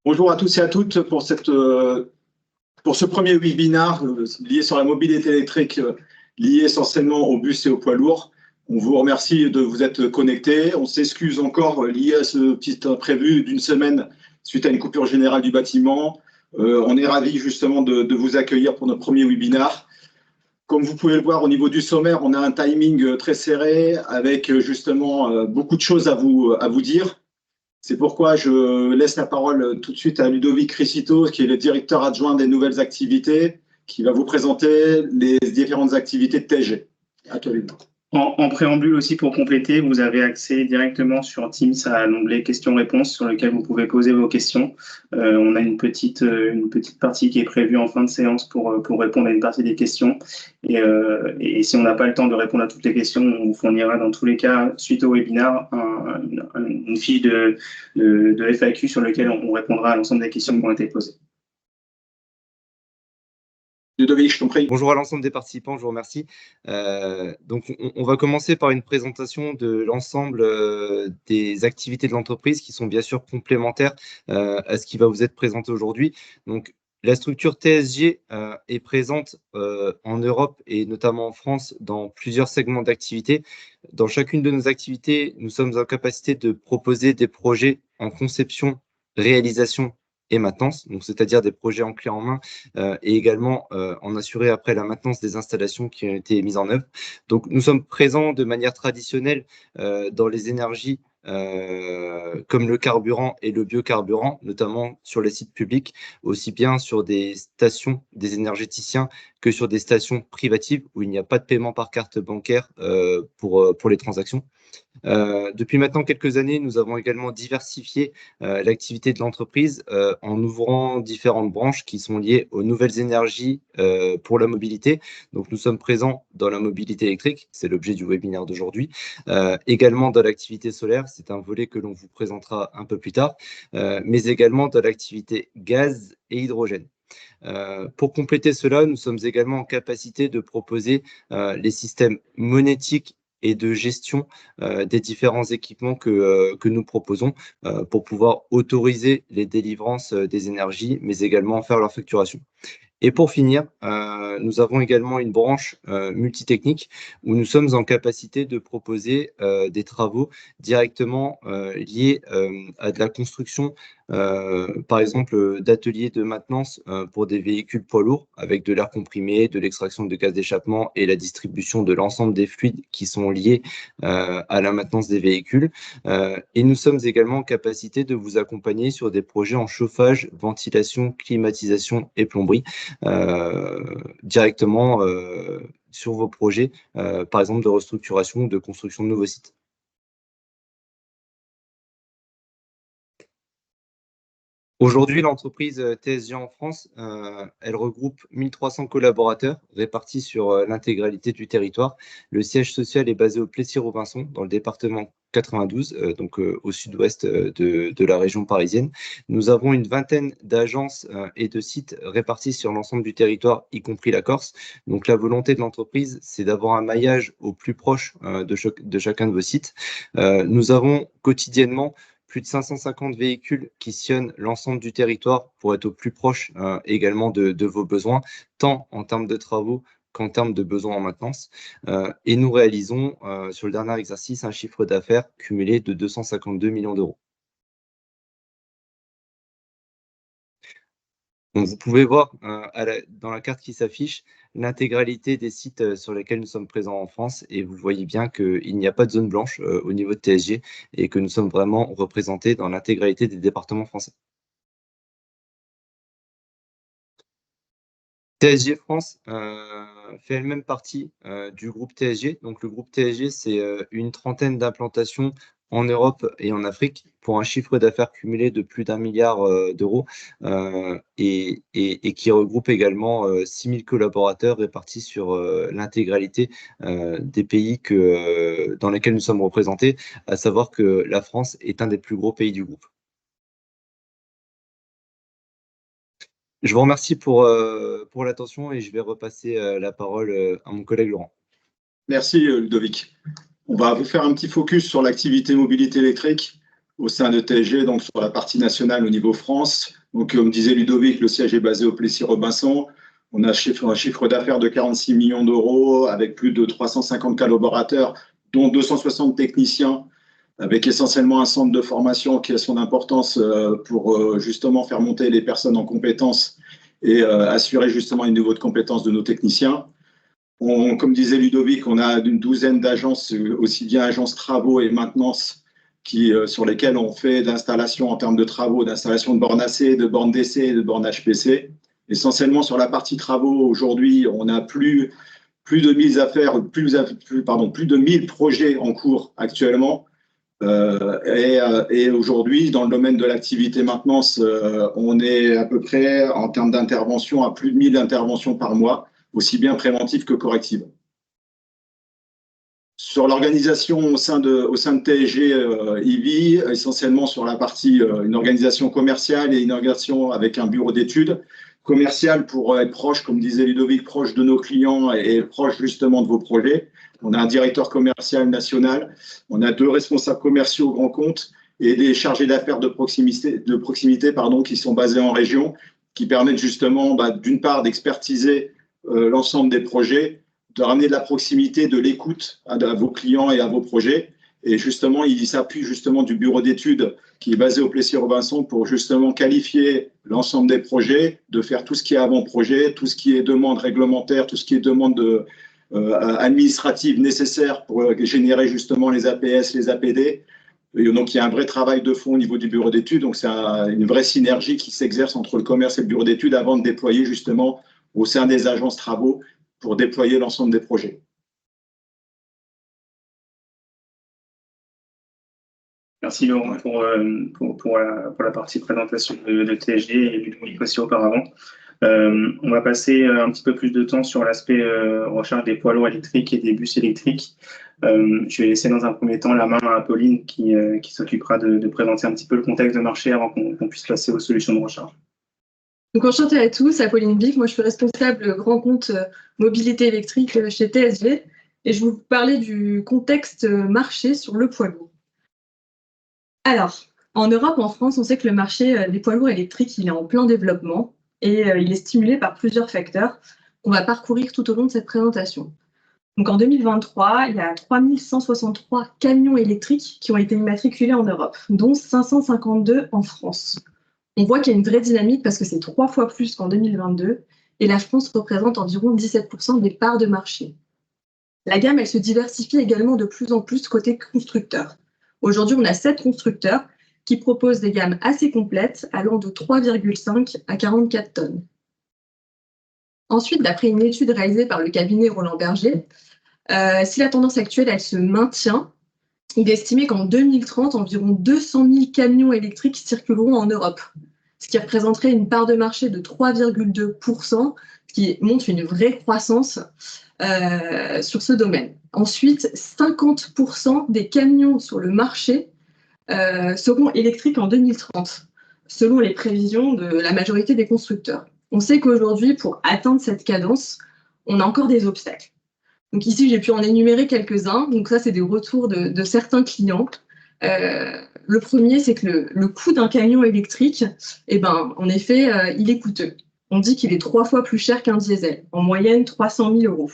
Bonjour à tous et à toutes pour ce premier webinaire lié sur la mobilité électrique, lié essentiellement aux bus et aux poids lourds. On vous remercie de vous être connectés. On s'excuse encore lié à ce petit imprévu d'une semaine suite à une coupure générale du bâtiment. On est ravis justement de vous accueillir pour notre premier webinaire. Comme vous pouvez le voir au niveau du sommaire, on a un timing très serré avec justement beaucoup de choses à vous dire. C'est pourquoi je laisse la parole tout de suite à Ludovic Cricito, qui est le directeur adjoint des nouvelles activités, qui va vous présenter les différentes activités de TSG. À toi, Ludovic. En préambule aussi, pour compléter, vous avez accès directement sur Teams à l'onglet questions-réponses sur lequel vous pouvez poser vos questions. On a une petite partie qui est prévue en fin de séance pour répondre à une partie des questions. Et si on n'a pas le temps de répondre à toutes les questions, on vous fournira dans tous les cas, suite au webinaire, une fiche de FAQ sur laquelle on répondra à l'ensemble des questions qui ont été posées. Ludovic, je t'en prie. Bonjour à l'ensemble des participants, je vous remercie. Donc, on va commencer par une présentation de l'ensemble des activités de l'entreprise qui sont bien sûr complémentaires à ce qui va vous être présenté aujourd'hui. Donc, la structure TSG est présente en Europe et notamment en France dans plusieurs segments d'activité. Dans chacune de nos activités, nous sommes en capacité de proposer des projets en conception, réalisation et maintenance, donc c'est-à-dire des projets en clé en main et également en assurer après la maintenance des installations qui ont été mises en œuvre. Donc nous sommes présents de manière traditionnelle dans les énergies comme le carburant et le biocarburant, notamment sur les sites publics, aussi bien sur des stations des énergéticiens que sur des stations privatives où il n'y a pas de paiement par carte bancaire pour les transactions. Depuis maintenant quelques années, nous avons également diversifié l'activité de l'entreprise en ouvrant différentes branches qui sont liées aux nouvelles énergies pour la mobilité. Donc, nous sommes présents dans la mobilité électrique, c'est l'objet du webinaire d'aujourd'hui. Également dans l'activité solaire, c'est un volet que l'on vous présentera un peu plus tard, mais également dans l'activité gaz et hydrogène. Pour compléter cela, nous sommes également en capacité de proposer les systèmes monétiques et de gestion des différents équipements que nous proposons pour pouvoir autoriser les délivrances des énergies, mais également faire leur facturation. Et pour finir, nous avons également une branche multitechnique où nous sommes en capacité de proposer des travaux directement liés à de la construction, par exemple d'ateliers de maintenance pour des véhicules poids lourds avec de l'air comprimé, de l'extraction de gaz d'échappement et la distribution de l'ensemble des fluides qui sont liés à la maintenance des véhicules. Et nous sommes également en capacité de vous accompagner sur des projets en chauffage, ventilation, climatisation et plomberie. Directement sur vos projets, par exemple de restructuration ou de construction de nouveaux sites. Aujourd'hui, l'entreprise TSG en France, elle regroupe 1300 collaborateurs répartis sur l'intégralité du territoire. Le siège social est basé au Plessis-Robinson, dans le département 92, donc au sud-ouest de la région parisienne. Nous avons une vingtaine d'agences et de sites répartis sur l'ensemble du territoire, y compris la Corse. Donc la volonté de l'entreprise, c'est d'avoir un maillage au plus proche de chacun de vos sites. Nous avons quotidiennement plus de 550 véhicules qui sillonnent l'ensemble du territoire pour être au plus proche également de vos besoins, tant en termes de travaux qu'en termes de besoins en maintenance. Et nous réalisons sur le dernier exercice un chiffre d'affaires cumulé de 252 millions d'euros. Donc, vous pouvez voir dans la carte qui s'affiche l'intégralité des sites sur lesquels nous sommes présents en France et vous voyez bien qu'il n'y a pas de zone blanche au niveau de TSG et que nous sommes vraiment représentés dans l'intégralité des départements français. TSG France fait elle-même partie du groupe TSG. Donc, le groupe TSG, c'est une trentaine d'implantations en Europe et en Afrique pour un chiffre d'affaires cumulé de plus d'1 milliard d'euros et qui regroupe également 6000 collaborateurs répartis sur l'intégralité des pays dans lesquels nous sommes représentés, à savoir que la France est un des plus gros pays du groupe. Je vous remercie pour l'attention et je vais repasser la parole à mon collègue Laurent. Merci Ludovic. On va vous faire un petit focus sur l'activité mobilité électrique. au sein de TSG, donc sur la partie nationale au niveau France. Donc, comme disait Ludovic, le siège est basé au Plessis-Robinson. On a un chiffre d'affaires de 46 millions d'euros avec plus de 350 collaborateurs, dont 260 techniciens, avec essentiellement un centre de formation qui a son importance pour justement faire monter les personnes en compétences et assurer justement un niveau de compétences de nos techniciens. Comme disait Ludovic, on a une douzaine d'agences, aussi bien agences travaux et maintenance, sur lesquelles on fait d'installations en termes de travaux, d'installation de bornes AC, de bornes DC et de bornes HPC. Essentiellement sur la partie travaux, aujourd'hui, on a plus de 1000 affaires, plus de 1000 projets en cours actuellement. Et aujourd'hui, dans le domaine de l'activité maintenance, on est à peu près, en termes d'intervention, à plus de 1000 interventions par mois, aussi bien préventives que correctives. Sur l'organisation au sein de TSG EV, essentiellement sur la partie une organisation commerciale et une organisation avec un bureau d'études. Commercial pour être proche, comme disait Ludovic, proche de nos clients et proche justement de vos projets. On a un directeur commercial national, on a 2 responsables commerciaux grands comptes et des chargés d'affaires de proximité qui sont basés en région, qui permettent justement d'une part d'expertiser l'ensemble des projets, de ramener de la proximité, de l'écoute à vos clients et à vos projets. Et justement, il s'appuie justement du bureau d'études qui est basé au Plessis-Robinson pour justement qualifier l'ensemble des projets, de faire tout ce qui est avant-projet, tout ce qui est demande réglementaire, tout ce qui est demande administrative nécessaire pour générer justement les APS, les APD. Et donc, il y a un vrai travail de fond au niveau du bureau d'études. Donc, c'est une vraie synergie qui s'exerce entre le commerce et le bureau d'études avant de déployer justement au sein des agences travaux pour déployer l'ensemble des projets. Merci Laurent pour la partie présentation de TSG et Ludovic aussi auparavant. On va passer un petit peu plus de temps sur l'aspect recharge des poids lourds électriques et des bus électriques. Je vais laisser dans un premier temps la main à Apolline qui s'occupera de présenter un petit peu le contexte de marché avant qu'on puisse passer aux solutions de recharge. Donc, enchantée à tous, Apolline Bic. Moi, je suis responsable grand compte mobilité électrique chez TSG et je vais vous parler du contexte marché sur le poids lourd. Alors, en Europe, en France, on sait que le marché des poids lourds électriques, il est en plein développement et il est stimulé par plusieurs facteurs qu'on va parcourir tout au long de cette présentation. Donc, en 2023, il y a 3163 camions électriques qui ont été immatriculés en Europe, dont 552 en France. On voit qu'il y a une vraie dynamique parce que c'est 3 fois plus qu'en 2022 et la France représente environ 17% des parts de marché. La gamme, elle se diversifie également de plus en plus côté constructeur. Aujourd'hui, on a 7 constructeurs qui proposent des gammes assez complètes allant de 3,5 à 44 tonnes. Ensuite, d'après une étude réalisée par le cabinet Roland Berger, si la tendance actuelle elle se maintient, il est estimé qu'en 2030, environ 200 000 camions électriques circuleront en Europe, ce qui représenterait une part de marché de 3,2%, ce qui montre une vraie croissance sur ce domaine. Ensuite, 50% des camions sur le marché seront électriques en 2030, selon les prévisions de la majorité des constructeurs. On sait qu'aujourd'hui, pour atteindre cette cadence, on a encore des obstacles. Donc ici, j'ai pu en énumérer quelques-uns. Donc ça, c'est des retours de certains clients. Le premier, c'est que le coût d'un camion électrique, en effet, il est coûteux. On dit qu'il est 3 fois plus cher qu'un diesel, en moyenne 300 000 €.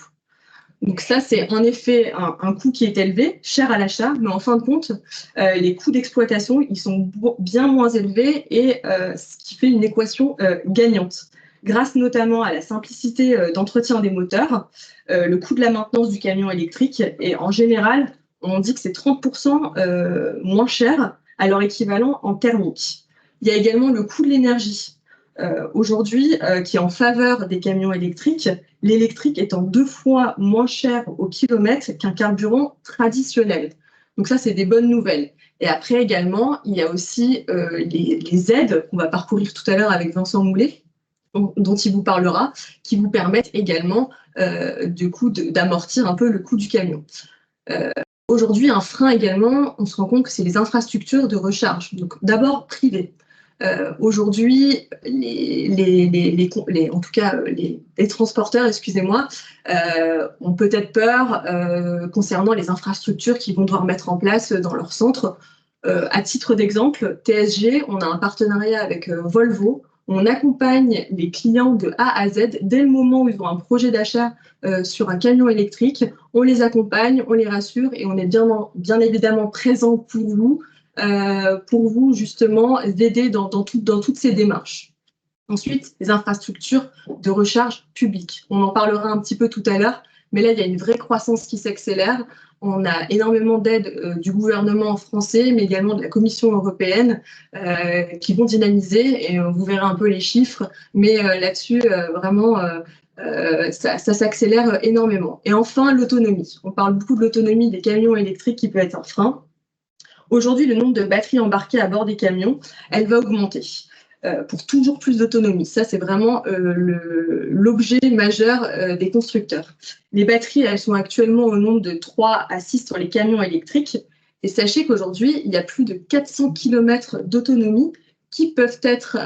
Donc ça, c'est en effet un coût qui est élevé, cher à l'achat, mais en fin de compte, les coûts d'exploitation, ils sont bien moins élevés et ce qui fait une équation gagnante. Grâce notamment à la simplicité d'entretien des moteurs, le coût de la maintenance du camion électrique est en général, on dit que c'est 30% moins cher à leur équivalent en thermique. Il y a également le coût de l'énergie. Aujourd'hui, qui est en faveur des camions électriques, l'électrique étant 2 fois moins cher au kilomètre qu'un carburant traditionnel. Donc ça, c'est des bonnes nouvelles. Et après également, il y a aussi les aides qu'on va parcourir tout à l'heure avec Vincent Moulet, dont il vous parlera, qui vous permettent également d'amortir un peu le coût du camion. Aujourd'hui, un frein également, on se rend compte que c'est les infrastructures de recharge. Donc d'abord privées. Aujourd'hui, les transporteurs, excusez-moi, ont peut-être peur concernant les infrastructures qu'ils vont devoir mettre en place dans leur centre. À titre d'exemple, TSG, on a un partenariat avec Volvo. On accompagne les clients de A à Z dès le moment où ils ont un projet d'achat sur un camion électrique. On les accompagne, on les rassure et on est bien évidemment présent pour vous justement aider dans toutes ces démarches. Ensuite, les infrastructures de recharge publique. On en parlera un petit peu tout à l'heure, mais là, il y a une vraie croissance qui s'accélère. On a énormément d'aide du gouvernement français, mais également de la Commission européenne qui vont dynamiser, et vous verrez un peu les chiffres, mais là-dessus, vraiment, ça s'accélère énormément. Et enfin, l'autonomie. On parle beaucoup de l'autonomie des camions électriques qui peut être un frein. Aujourd'hui, le nombre de batteries embarquées à bord des camions, elle va augmenter pour toujours plus d'autonomie. Ça, c'est vraiment l'objet majeur des constructeurs. Les batteries, elles sont actuellement au nombre de 3 à 6 sur les camions électriques. Et sachez qu'aujourd'hui, il y a plus de 400 km d'autonomie qui peuvent être,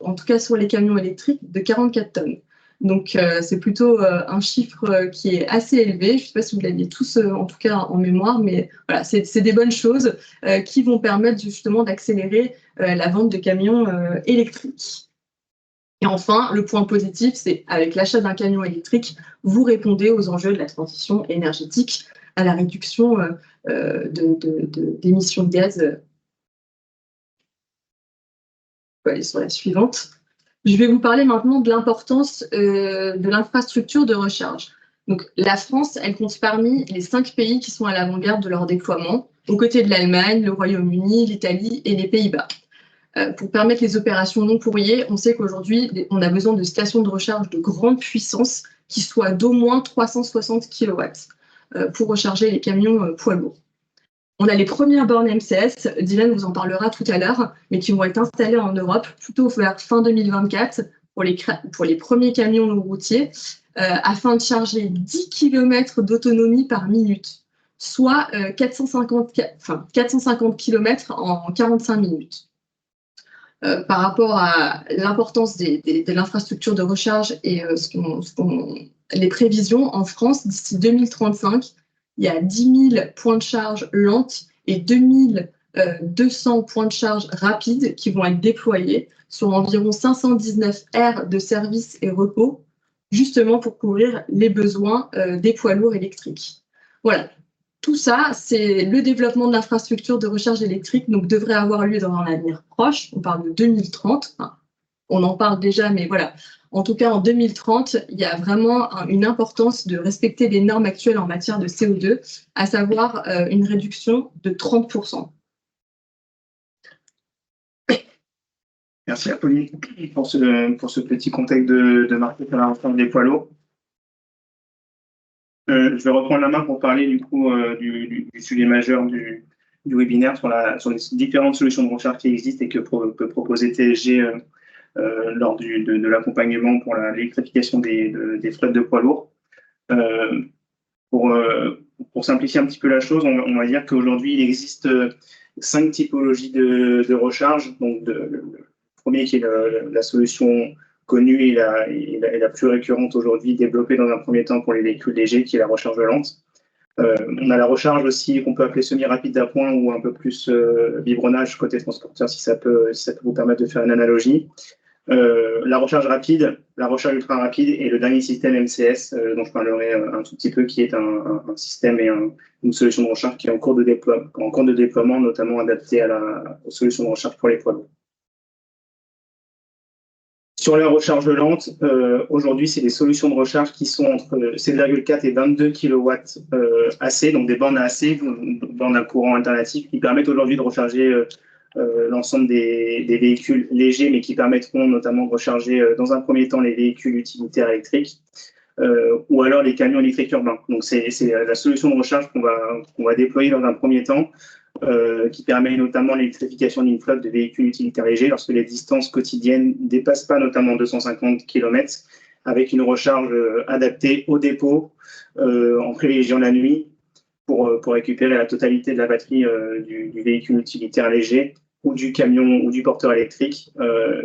en tout cas sur les camions électriques, de 44 tonnes. Donc, c'est plutôt un chiffre qui est assez élevé. Je ne sais pas si vous l'aviez tous, en tout cas, en mémoire, mais voilà, c'est des bonnes choses qui vont permettre justement d'accélérer la vente de camions électriques. Et enfin, le point positif, c'est avec l'achat d'un camion électrique, vous répondez aux enjeux de la transition énergétique, à la réduction d'émissions de gaz. On va aller sur la suivante. Je vais vous parler maintenant de l'importance de l'infrastructure de recharge. Donc, la France, elle compte parmi les 5 pays qui sont à l'avant-garde de leur déploiement, aux côtés de l'Allemagne, le Royaume-Uni, l'Italie et les Pays-Bas. Pour permettre les opérations non courriers, on sait qu'aujourd'hui, on a besoin de stations de recharge de grande puissance qui soient d'au moins 360 kW pour recharger les camions poids lourds. On a les premières bornes MCS, Dylan vous en parlera tout à l'heure, mais qui vont être installées en Europe plutôt vers fin 2024 pour les premiers camions non routiers, afin de charger 10 km d'autonomie par minute, soit 450 km en 45 minutes. Par rapport à l'importance de l'infrastructure de recharge et les prévisions, en France, d'ici 2035, il y a 10 000 points de charge lentes et 2200 points de charge rapides qui vont être déployés sur environ 519 aires de service et repos, justement pour couvrir les besoins des poids lourds électriques. Voilà. Tout ça, c'est le développement de l'infrastructure de recharge électrique, donc devrait avoir lieu dans un avenir proche. On parle de 2030. Enfin, on en parle déjà, mais voilà. En tout cas, en 2030, il y a vraiment une importance de respecter les normes actuelles en matière de CO2, à savoir une réduction de 30%. Merci Apolline pour ce petit contexte de marché sur la réforme des poids lourds. Je vais reprendre la main pour parler du coup du sujet majeur du webinaire sur les différentes solutions de recharge qui existent et que peut proposer TSG lors de l'accompagnement pour l'électrification des flottes de poids lourds. Pour simplifier un petit peu la chose, on va dire qu'aujourd'hui, il existe 5 typologies de recharge. Donc, le premier qui est la solution connue et la plus récurrente aujourd'hui, développée dans un premier temps pour les véhicules légers, qui est la recharge lente. On a la recharge aussi qu'on peut appeler semi-rapide d'appoint ou un peu plus biberonnage côté transporteur, si ça peut vous permettre de faire une analogie. La recharge rapide, la recharge ultra rapide et le dernier système MCS dont je parlerai un tout petit peu, qui est un système et une solution de recharge qui est en cours de déploiement, notamment adapté aux solutions de recharge pour les poids lourds. Sur la recharge lente, aujourd'hui, c'est des solutions de recharge qui sont entre 7,4 et 22 kW AC, donc des bornes à AC, bornes à courant alternatif, qui permettent aujourd'hui de recharger l'ensemble des véhicules légers, mais qui permettront notamment de recharger dans un premier temps les véhicules utilitaires électriques ou alors les camions électriques urbains. Donc, c'est la solution de recharge qu'on va déployer dans un premier temps, qui permet notamment l'électrification d'une flotte de véhicules utilitaires légers lorsque les distances quotidiennes ne dépassent pas notamment 250 km, avec une recharge adaptée au dépôt en privilégiant la nuit pour récupérer la totalité de la batterie du véhicule utilitaire léger ou du camion ou du porteur électrique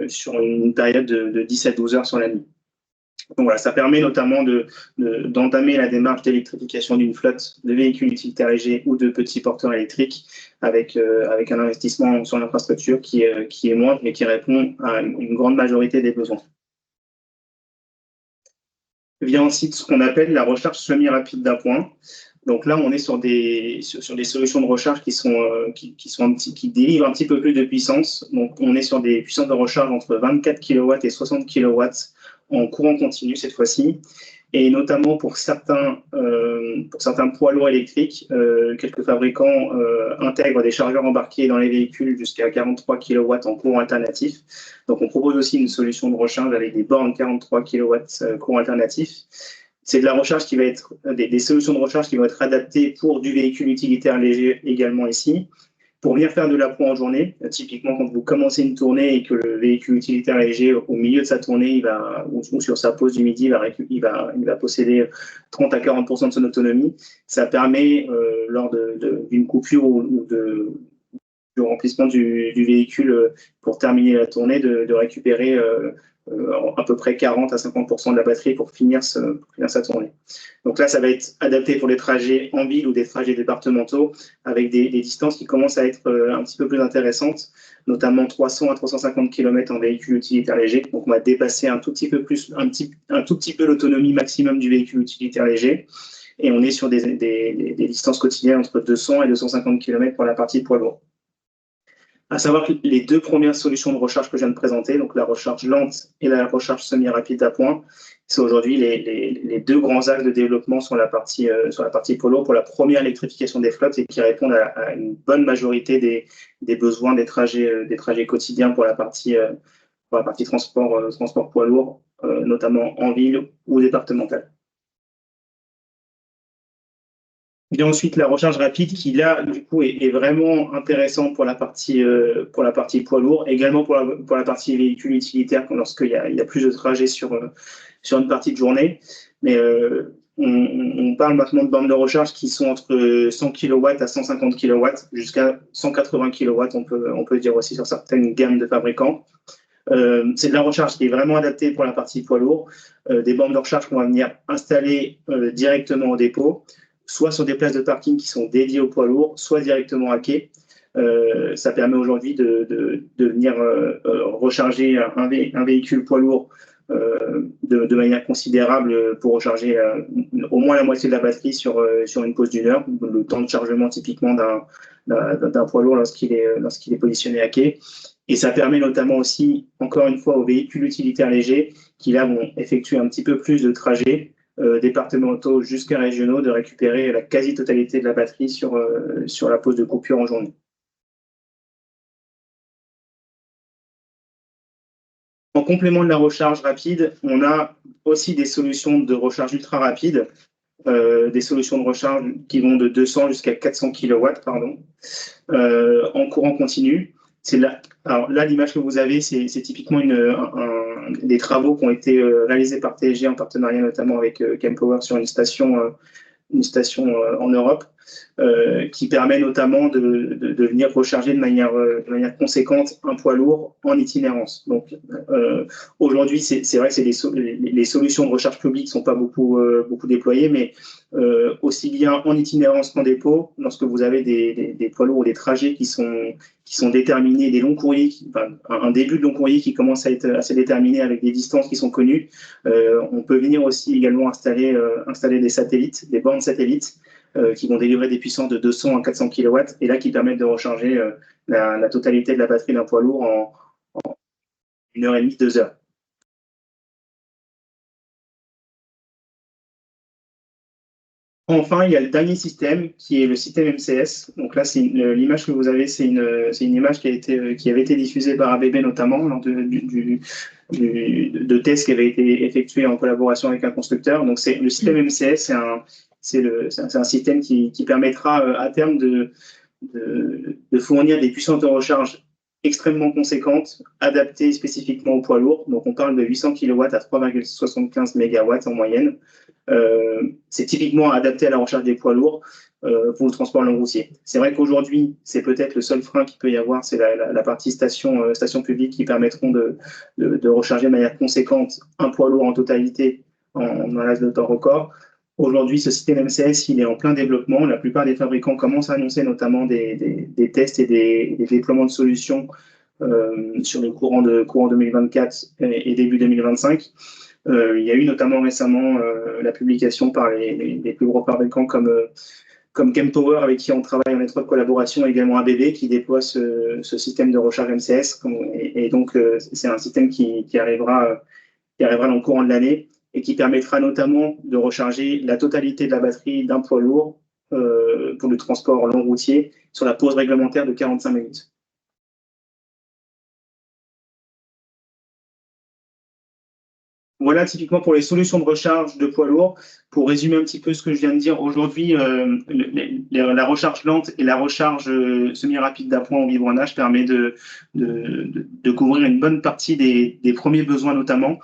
sur une période de 10 à 12 heures sur la nuit. Donc voilà, ça permet notamment d'entamer la démarche d'électrification d'une flotte de véhicules utilitaires légers ou de petits porteurs électriques avec un investissement sur l'infrastructure qui est moindre mais qui répond à une grande majorité des besoins. Vient ensuite ce qu'on appelle la recharge semi-rapide d'appoint. Donc là, on est sur des solutions de recharge qui délivrent un petit peu plus de puissance. Donc on est sur des puissances de recharge entre 24 kW et 60 kW en courant continu cette fois-ci. Et notamment pour certains poids lourds électriques, quelques fabricants intègrent des chargeurs embarqués dans les véhicules jusqu'à 43 kW en courant alternatif. Donc on propose aussi une solution de recharge avec des bornes 43 kW courant alternatif. C'est de la recharge qui va être des solutions de recharge qui vont être adaptées pour du véhicule utilitaire léger également ici. Pour venir faire de l'appoint en journée, typiquement quand vous commencez une tournée et que le véhicule utilitaire léger, au milieu de sa tournée, ou sur sa pause du midi, il va posséder 30 à 40% de son autonomie. Ça permet, lors d'une coupure ou du remplissement du véhicule pour terminer la tournée, de récupérer à peu près 40 à 50% de la batterie pour finir sa tournée. Donc là, ça va être adapté pour des trajets en ville ou des trajets départementaux avec des distances qui commencent à être un petit peu plus intéressantes, notamment 300 à 350 km en véhicule utilitaire léger. Donc on va dépasser un tout petit peu l'autonomie maximum du véhicule utilitaire léger. Et on est sur des distances quotidiennes entre 200 et 250 km pour la partie poids lourd. À savoir que les deux premières solutions de recharge que je viens de présenter, donc la recharge lente et la recharge semi-rapide d'appoint, c'est aujourd'hui les deux grands axes de développement sur la partie poids lourd pour la première électrification des flottes et qui répondent à une bonne majorité des besoins des trajets quotidiens pour la partie transport poids lourd, notamment en ville ou départementale. Vient ensuite la recharge rapide qui, là, du coup, est vraiment intéressant pour la partie poids lourd, également pour la partie véhicule utilitaire lorsqu'il y a plus de trajets sur une partie de journée. Mais on parle maintenant de bornes de recharge qui sont entre 100 kW à 150 kW jusqu'à 180 kW, on peut dire aussi sur certaines gammes de fabricants. C'est de la recharge qui est vraiment adaptée pour la partie poids lourd, des bornes de recharge qu'on va venir installer directement au dépôt, soit sur des places de parking qui sont dédiées au poids lourd, soit directement à quai. Ça permet aujourd'hui de venir recharger un véhicule poids lourd de manière considérable pour recharger au moins la moitié de la batterie sur une pause d'1 heure, le temps de chargement typiquement d'un poids lourd lorsqu'il est positionné à quai. Et ça permet notamment aussi, encore une fois, aux véhicules utilitaires légers qui là vont effectuer un petit peu plus de trajets départementaux jusqu'à régionaux, de récupérer la quasi-totalité de la batterie sur la pause de coupure en journée. En complément de la recharge rapide, on a aussi des solutions de recharge ultra rapide, des solutions de recharge qui vont de 200 jusqu'à 400 kW en courant continu. Alors là, l'image que vous avez, c'est typiquement des travaux qui ont été réalisés par TSG en partenariat notamment avec Kempower sur une station en Europe, qui permet notamment de venir recharger de manière conséquente un poids lourd en itinérance. Donc aujourd'hui, c'est vrai que les solutions de recharge publique ne sont pas beaucoup déployées, mais aussi bien en itinérance qu'en dépôt, lorsque vous avez des poids lourds ou des trajets qui sont déterminés, des longs courriers, un début de long courrier qui commence à être assez déterminé avec des distances qui sont connues, on peut venir aussi également installer des satellites, des bornes satellites, qui vont délivrer des puissances de 200 à 400 kW et là qui permettent de recharger la totalité de la batterie d'un poids lourd en 1h30, 2 heures. Enfin, il y a le dernier système qui est le système MCS. Donc là, l'image que vous avez, c'est une image qui avait été diffusée par ABB notamment lors de tests qui avaient été effectués en collaboration avec un constructeur. Donc le système MCS, c'est un système qui permettra à terme de fournir des puissances de recharge extrêmement conséquentes, adaptées spécifiquement au poids lourd. Donc on parle de 800 kW à 3,75 MW en moyenne. C'est typiquement adapté à la recharge des poids lourds. pour le transport long routier. C'est vrai qu'aujourd'hui, c'est peut-être le seul frein qu'il peut y avoir, c'est la partie station publique qui permettront de recharger de manière conséquente un poids lourd en totalité en un laps de temps record. Aujourd'hui, ce système MCS, il est en plein développement. La plupart des fabricants commencent à annoncer notamment des tests et des déploiements de solutions sur le courant 2024 et début 2025. Il y a eu notamment récemment la publication par les plus gros fabricants comme Kempower, avec qui on travaille en étroite collaboration, et également ABB, qui déploie ce système de recharge MCS. Et donc, c'est un système qui arrivera dans le courant de l'année et qui permettra notamment de recharger la totalité de la batterie d'un poids lourd pour le transport long routier sur la pause réglementaire de 45 minutes. Voilà typiquement pour les solutions de recharge de poids lourds. Pour résumer un petit peu ce que je viens de dire, aujourd'hui, la recharge lente et la recharge semi-rapide d'appoint au vibronnage permet de couvrir une bonne partie des premiers besoins notamment.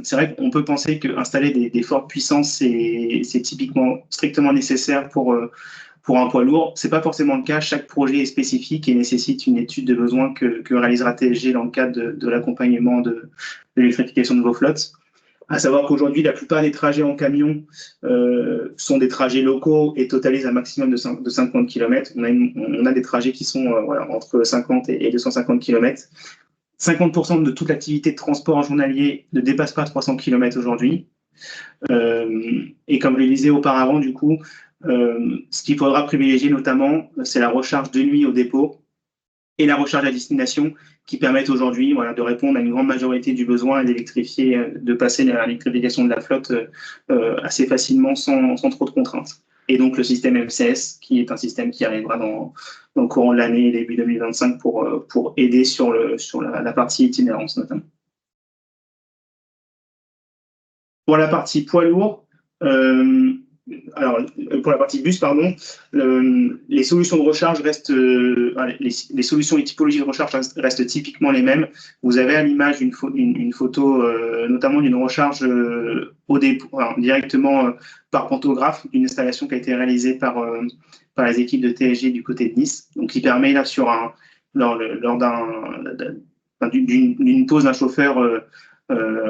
C'est vrai qu'on peut penser qu'installer des fortes puissances, c'est typiquement strictement nécessaire pour un poids lourd. Ce n'est pas forcément le cas. Chaque projet est spécifique et nécessite une étude de besoin que réalisera TSG dans le cadre de l'accompagnement de l'électrification de vos flottes. À savoir qu'aujourd'hui, la plupart des trajets en camion sont des trajets locaux et totalisent un maximum de 50 km. On a des trajets qui sont entre 50 et 250 km. 50% de toute l'activité de transport en journalier ne dépasse pas 300 km aujourd'hui. Et comme je le disais auparavant, du coup, ce qu'il faudra privilégier notamment, c'est la recharge de nuit au dépôt et la recharge à destination qui permettent aujourd'hui de répondre à une grande majorité du besoin et d'électrifier, de passer à l'électrification de la flotte assez facilement sans trop de contraintes. Et donc le système MCS, qui est un système qui arrivera dans le courant de l'année, début 2025, pour aider sur la partie itinérance notamment. Pour la partie poids lourd, pour la partie bus, pardon, les solutions de recharge restent, les solutions et typologies de recharge restent typiquement les mêmes. Vous avez à l'image une photo, notamment d'une recharge directement par pantographe, d'une installation qui a été réalisée par les équipes de TSG du côté de Nice, donc qui permet là lors d'une pause d'un chauffeur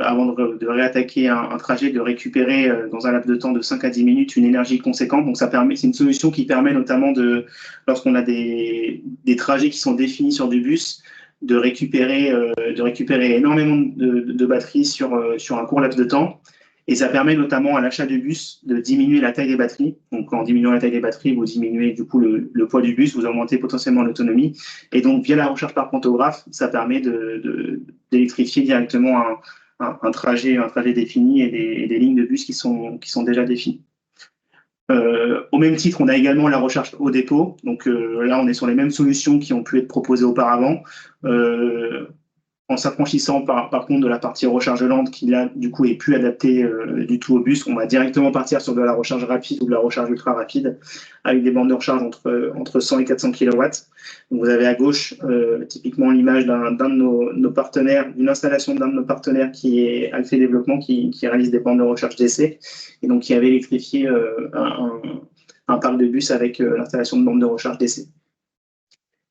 avant de réattaquer un trajet, de récupérer dans un laps de temps de 5 à 10 minutes une énergie conséquente. Donc c'est une solution qui permet notamment lorsqu'on a des trajets qui sont définis sur du bus, de récupérer énormément de batterie sur un court laps de temps. Et ça permet notamment à l'achat de bus de diminuer la taille des batteries. Donc en diminuant la taille des batteries, vous diminuez du coup le poids du bus, vous augmentez potentiellement l'autonomie. Et donc via la recharge par pantographe, ça permet d'électrifier directement un trajet défini et des lignes de bus qui sont déjà définies. Au même titre, on a également la recharge au dépôt. Donc là, on est sur les mêmes solutions qui ont pu être proposées auparavant. En s'affranchissant par contre de la partie recharge lente qui là du coup est plus adaptée du tout au bus, on va directement partir sur de la recharge rapide ou de la recharge ultra rapide avec des bandes de recharge entre 100 et 400 kW. Donc vous avez à gauche typiquement l'image d'un de nos partenaires, d'une installation d'un de nos partenaires qui est Alphée Développement qui réalise des bandes de recharge DC et donc qui avait électrifié un parc de bus avec l'installation de bandes de recharge DC.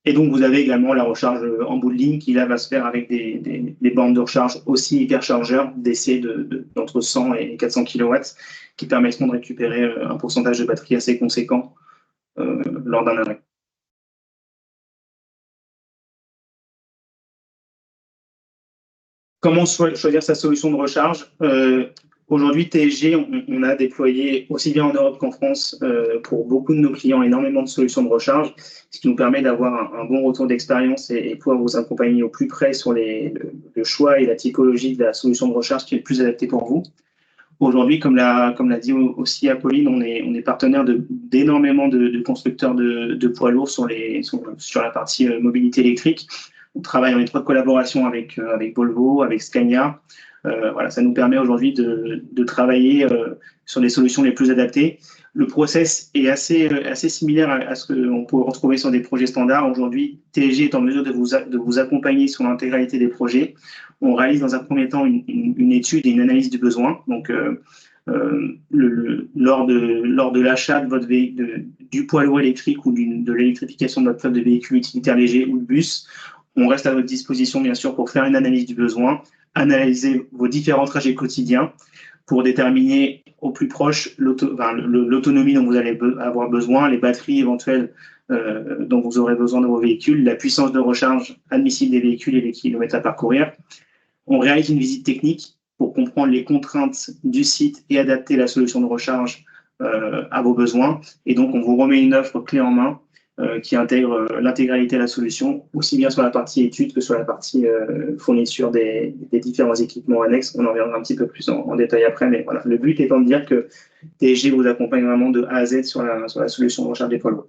Et donc, vous avez également la recharge en bout de ligne qui, là, va se faire avec des bandes de recharge aussi hyperchargeurs d'essai d'entre 100 et 400 kW qui permettront de récupérer un pourcentage de batterie assez conséquent lors d'un arrêt. Comment choisir sa solution de recharge? Aujourd'hui, TSG, on a déployé aussi bien en Europe qu'en France pour beaucoup de nos clients énormément de solutions de recharge, ce qui nous permet d'avoir un bon retour d'expérience et pouvoir vous accompagner au plus près sur le choix et la typologie de la solution de recharge qui est le plus adaptée pour vous. Aujourd'hui, comme l'a dit aussi Apolline, on est partenaire d'énormément de constructeurs de poids lourds sur la partie mobilité électrique. On travaille en étroite collaboration avec Volvo, avec Scania. Ça nous permet aujourd'hui de travailler sur les solutions les plus adaptées. Le process est assez similaire à ce qu'on peut retrouver sur des projets standards. Aujourd'hui, TSG est en mesure de vous accompagner sur l'intégralité des projets. On réalise dans un premier temps une étude et une analyse du besoin. Donc, lors de l'achat de votre du poids lourd électrique ou de l'électrification de votre flotte de véhicules utilitaires légers ou de bus. On reste à votre disposition, bien sûr, pour faire une analyse du besoin, analyser vos différents trajets quotidiens pour déterminer au plus proche l'autonomie dont vous allez avoir besoin, les batteries éventuelles dont vous aurez besoin de vos véhicules, la puissance de recharge admissible des véhicules et les kilomètres à parcourir. On réalise une visite technique pour comprendre les contraintes du site et adapter la solution de recharge à vos besoins. Et donc, on vous remet une offre clé en main qui intègre l'intégralité de la solution, aussi bien sur la partie études que sur la partie fourniture des différents équipements annexes. On en reviendra un petit peu plus en détail après, mais voilà. Le but étant de dire que TSG vous accompagne vraiment de A à Z sur la solution de recharge des poids lourds.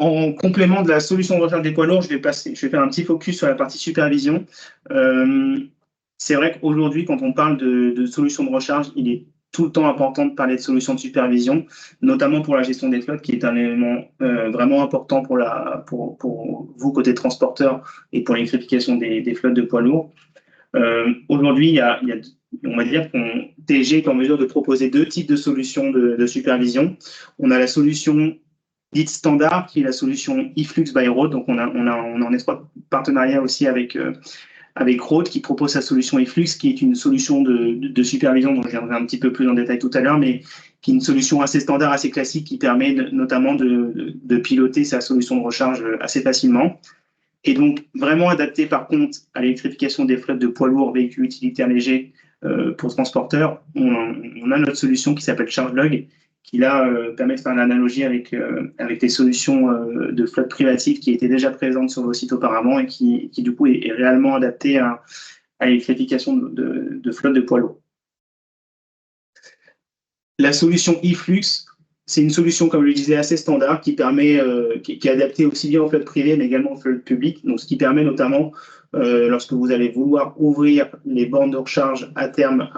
En complément de la solution de recharge des poids lourds, je vais faire un petit focus sur la partie supervision. C'est vrai qu'aujourd'hui, quand on parle de solutions de recharge, il est tout le temps important de parler de solutions de supervision, notamment pour la gestion des flottes, qui est un élément vraiment important pour vous, côté transporteur, et pour l'électrification des flottes de poids lourds. Aujourd'hui, on va dire qu'on TSG est en mesure de proposer deux types de solutions de supervision. On a la solution dite standard, qui est la solution eFlux by Rode. Donc, on est en étroit partenariat aussi avec Rode, qui propose sa solution eFlux, qui est une solution de supervision dont je viendrai un petit peu plus en détail tout à l'heure, mais qui est une solution assez standard, assez classique, qui permet notamment de piloter sa solution de recharge assez facilement. Et donc, vraiment adapté par contre à l'électrification des flottes de poids lourds, véhicules utilitaires légers pour transporteurs, on a notre solution qui s'appelle ChargeLog, qui là permet de faire une analogie avec des solutions de flotte privative qui étaient déjà présentes sur vos sites auparavant et qui du coup est réellement adaptée à l'électrification de flotte de poids lourds. La solution eFlux, c'est une solution, comme je le disais, assez standard qui est adaptée aussi bien aux flottes privées mais également aux flottes publiques. Donc, ce qui permet notamment, lorsque vous allez vouloir ouvrir les bornes de recharge à terme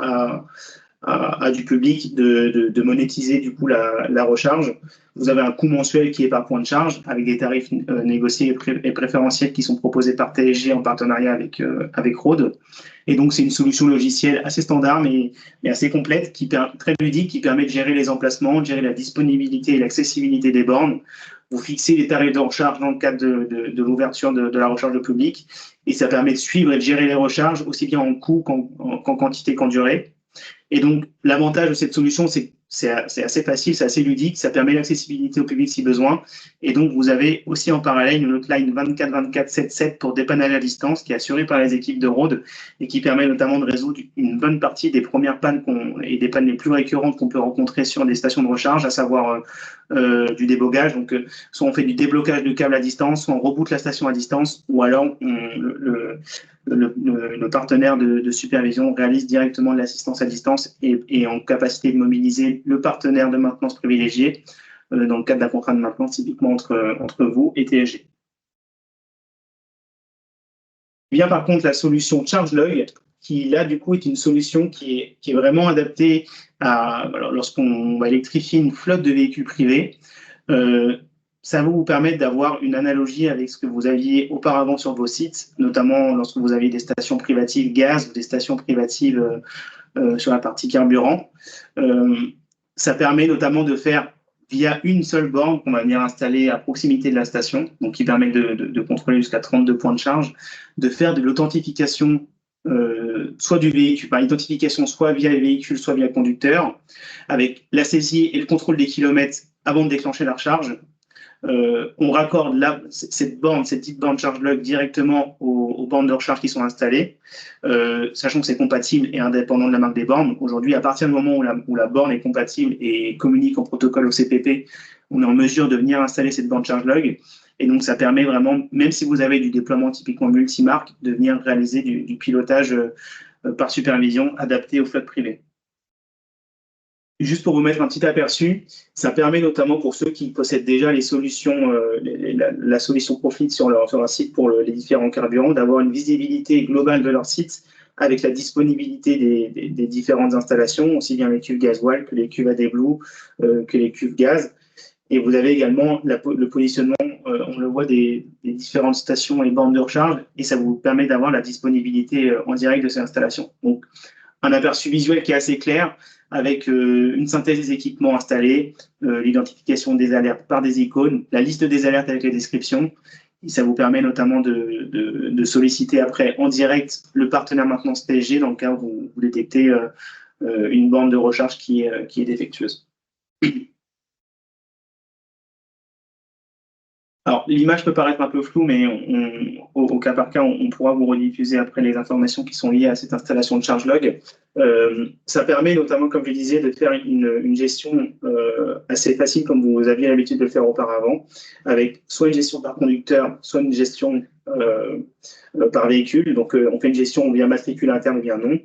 à du public, de monétiser du coup la recharge. Vous avez un coût mensuel qui est par point de charge avec des tarifs négociés et préférentiels qui sont proposés par TSG en partenariat avec Rode. Et donc, c'est une solution logicielle assez standard, mais assez complète, très ludique, qui permet de gérer les emplacements, de gérer la disponibilité et l'accessibilité des bornes. Vous fixez les tarifs de recharge dans le cadre de l'ouverture de la recharge au public, et ça permet de suivre et de gérer les recharges, aussi bien en coût qu'en quantité qu'en durée. Et donc, l'avantage de cette solution, c'est assez facile, c'est assez ludique, ça permet l'accessibilité au public si besoin. Et donc, vous avez aussi en parallèle une hotline 24-24-7-7 pour dépannage à distance qui est assurée par les équipes de Rode et qui permet notamment de résoudre une bonne partie des premières pannes et des pannes les plus récurrentes qu'on peut rencontrer sur des stations de recharge, à savoir du débogage. Donc, soit on fait du déblocage de câbles à distance, soit on reboot la station à distance, ou alors le partenaire de supervision réalise directement de l'assistance à distance et en capacité de mobiliser le partenaire de maintenance privilégié dans le cadre d'un contrat de maintenance typiquement entre vous et TSG. Bien par contre la solution ChargeLog, qui là du coup est une solution qui est vraiment adaptée lorsqu'on va électrifier une flotte de véhicules privés. Ça va vous permettre d'avoir une analogie avec ce que vous aviez auparavant sur vos sites, notamment lorsque vous aviez des stations privatives gaz ou des stations privatives sur la partie carburant. Ça permet notamment de faire via une seule borne qu'on va venir installer à proximité de la station, donc qui permet de contrôler jusqu'à 32 points de charge, de faire de l'authentification soit du véhicule, par identification soit via les véhicules, soit via le conducteur, avec la saisie et le contrôle des kilomètres avant de déclencher la recharge. On raccorde cette dite borne ChargeLog directement aux bornes de recharge qui sont installées, sachant que c'est compatible et indépendant de la marque des bornes. Aujourd'hui, à partir du moment où la borne est compatible et communique en protocole OCPP, on est en mesure de venir installer cette borne ChargeLog. Et donc, ça permet vraiment, même si vous avez du déploiement typiquement multimarque, de venir réaliser du pilotage par supervision adapté aux flottes privées. Juste pour vous mettre un petit aperçu, ça permet notamment pour ceux qui possèdent déjà les solutions, la solution Profit sur leur site pour les différents carburants, d'avoir une visibilité globale de leur site avec la disponibilité des différentes installations, aussi bien les cuves gasoil que les cuves AdBlue, que les cuves gaz. Et vous avez également le positionnement, on le voit, des différentes stations et bornes de recharge, et ça vous permet d'avoir la disponibilité en direct de ces installations. Donc, un aperçu visuel qui est assez clair, avec une synthèse des équipements installés, l'identification des alertes par des icônes, la liste des alertes avec les descriptions. Et ça vous permet notamment de solliciter après en direct le partenaire maintenance TSG dans le cas où vous détectez une borne de recharge qui est défectueuse. Alors, l'image peut paraître un peu floue, mais au cas par cas, on pourra vous rediffuser après les informations qui sont liées à cette installation de ChargeLog. Ça permet notamment, comme je disais, de faire une gestion assez facile, comme vous aviez l'habitude de le faire auparavant, avec soit une gestion par conducteur, soit une gestion par véhicule. Donc, on fait une gestion via matricule interne ou via nom.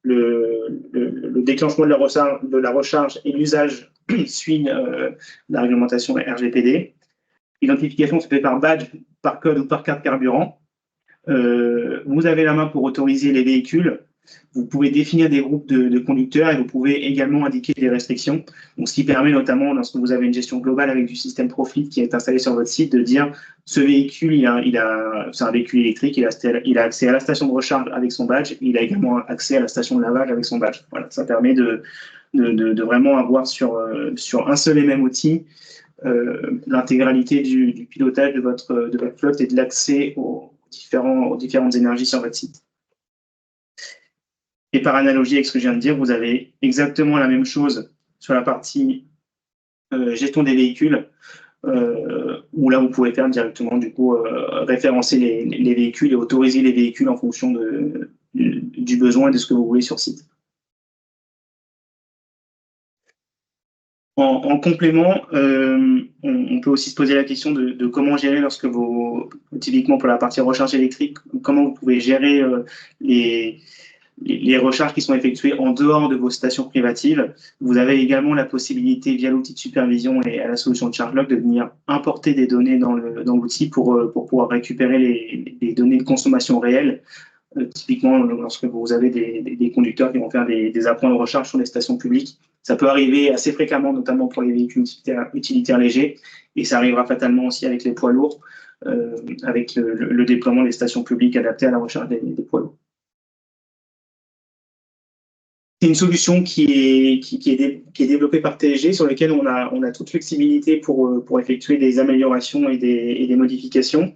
Le déclenchement de la recharge et l'usage suit la réglementation RGPD. L'identification se fait par badge, par code ou par carte carburant. Vous avez la main pour autoriser les véhicules. Vous pouvez définir des groupes de conducteurs et vous pouvez également indiquer des restrictions. Donc, ce qui permet notamment, lorsque vous avez une gestion globale avec du système Profit qui est installé sur votre site, de dire ce véhicule, c'est un véhicule électrique, il a accès à la station de recharge avec son badge, il a également accès à la station de lavage avec son badge. Voilà, ça permet de vraiment avoir sur un seul et même outil l'intégralité du pilotage de votre flotte et de l'accès aux différentes énergies sur votre site. Et par analogie avec ce que je viens de dire, vous avez exactement la même chose sur la partie gestion des véhicules, où là, vous pouvez faire directement, du coup, référencer les véhicules et autoriser les véhicules en fonction du besoin et de ce que vous voulez sur site. En complément, on peut aussi se poser la question de comment gérer lorsque typiquement pour la partie recharge électrique, comment vous pouvez gérer les recharges qui sont effectuées en dehors de vos stations privatives. Vous avez également la possibilité, via l'outil de supervision et à la solution de ChargeLog, de venir importer des données dans l'outil pour pouvoir récupérer les données de consommation réelle. Typiquement, lorsque vous avez des conducteurs qui vont faire des appoints de recharge sur des stations publiques, ça peut arriver assez fréquemment, notamment pour les véhicules utilitaires légers, et ça arrivera fatalement aussi avec les poids lourds, avec le déploiement des stations publiques adaptées à la recharge des poids lourds. C'est une solution qui est développée par TSG, sur laquelle on a toute flexibilité pour effectuer des améliorations et des modifications.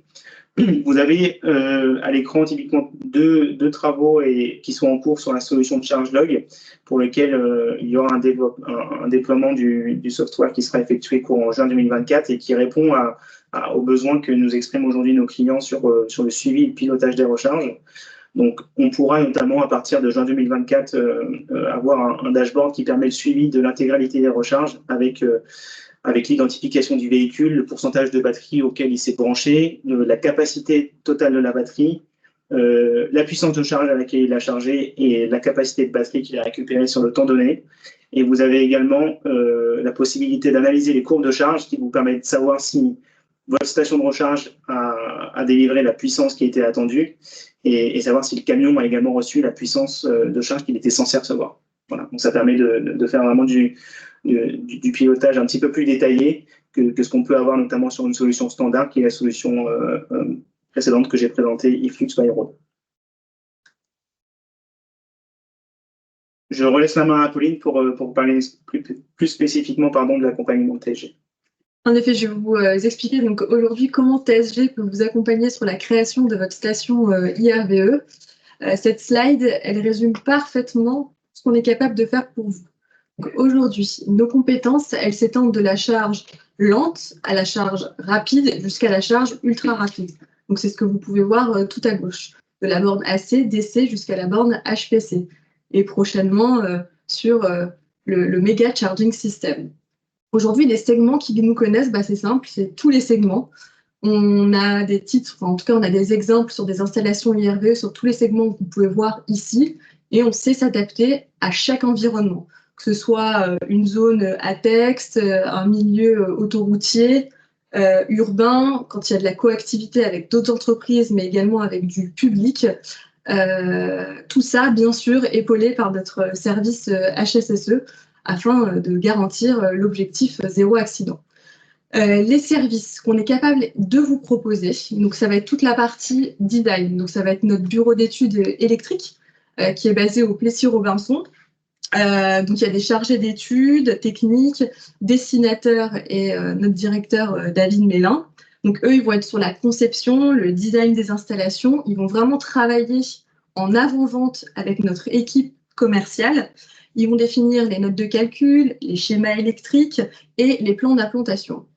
Vous avez à l'écran typiquement deux travaux qui sont en cours sur la solution de ChargeLog, pour lequel il y aura un déploiement du software qui sera effectué courant juin 2024 et qui répond aux besoins que nous expriment aujourd'hui nos clients sur le suivi et le pilotage des recharges. Donc, on pourra notamment, à partir de juin 2024, avoir un dashboard qui permet le suivi de l'intégralité des recharges avec l'identification du véhicule, le pourcentage de batterie auquel il s'est branché, la capacité totale de la batterie, la puissance de charge à laquelle il a chargé et la capacité de batterie qu'il a récupérée sur le temps donné. Et vous avez également la possibilité d'analyser les courbes de charge qui vous permettent de savoir si votre station de recharge a délivré la puissance qui était attendue et savoir si le camion a également reçu la puissance de charge qu'il était censé recevoir. Voilà. Donc ça permet de faire vraiment du pilotage un petit peu plus détaillé que ce qu'on peut avoir notamment sur une solution standard qui est la solution précédente que j'ai présentée, eFlux by Road. Je relaisse la main à Apolline pour parler plus spécifiquement de l'accompagnement de TSG. En effet, je vais vous expliquer donc aujourd'hui comment TSG peut vous accompagner sur la création de votre station IRVE. Cette slide, elle résume parfaitement ce qu'on est capable de faire pour vous. Aujourd'hui, nos compétences, elles s'étendent de la charge lente à la charge rapide jusqu'à la charge ultra rapide. Donc, c'est ce que vous pouvez voir tout à gauche, de la borne AC, DC jusqu'à la borne HPC. Et prochainement, sur le Mega Charging System. Aujourd'hui, les segments qui nous connaissent, c'est simple, c'est tous les segments. On a des titres, en tout cas, on a des exemples sur des installations IRVE sur tous les segments que vous pouvez voir ici, et on sait s'adapter à chaque environnement, que ce soit une zone à texte, un milieu autoroutier, urbain, quand il y a de la coactivité avec d'autres entreprises, mais également avec du public. Tout ça, bien sûr, épaulé par notre service HSSE, afin de garantir l'objectif zéro accident. Les services qu'on est capable de vous proposer, donc ça va être toute la partie design, donc ça va être notre bureau d'études électriques qui est basé au Plessis-Robinson. Donc il y a des chargés d'études techniques, dessinateurs et notre directeur David Mélin. Donc eux, ils vont être sur la conception, le design des installations. Ils vont vraiment travailler en avant-vente avec notre équipe commerciale. Ils vont définir les notes de calcul, les schémas électriques et les plans d'implantation.